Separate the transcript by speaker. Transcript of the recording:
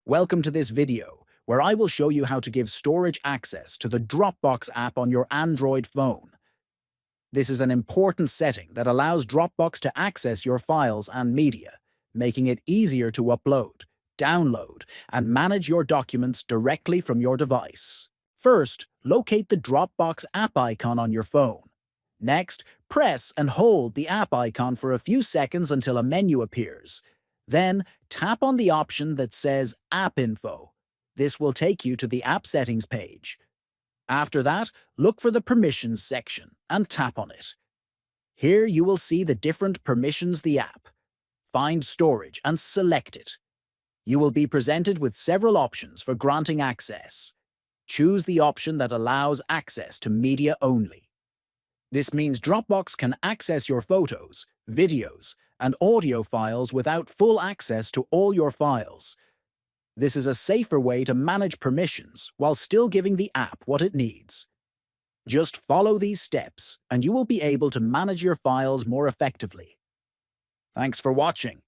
Speaker 1: Welcome to this video, where I will show you how to give storage access to the Dropbox app on your Android phone. This is an important setting that allows Dropbox to access your files and media, making it easier to upload, download, and manage your documents directly from your device. First, locate the Dropbox app icon on your phone. Next, press and hold the app icon for a few seconds until a menu appears. Then, tap on the option that says App Info. This will take you to the App Settings page. After that, look for the Permissions section and tap on it. Here you will see the different permissions the app. Find Storage and select it. You will be presented with several options for granting access. Choose the option that allows access to media only. This means Dropbox can access your photos, videos, and audio files without full access to all your files. This is a safer way to manage permissions while still giving the app what it needs. Just follow these steps and you will be able to manage your files more effectively. Thanks for watching.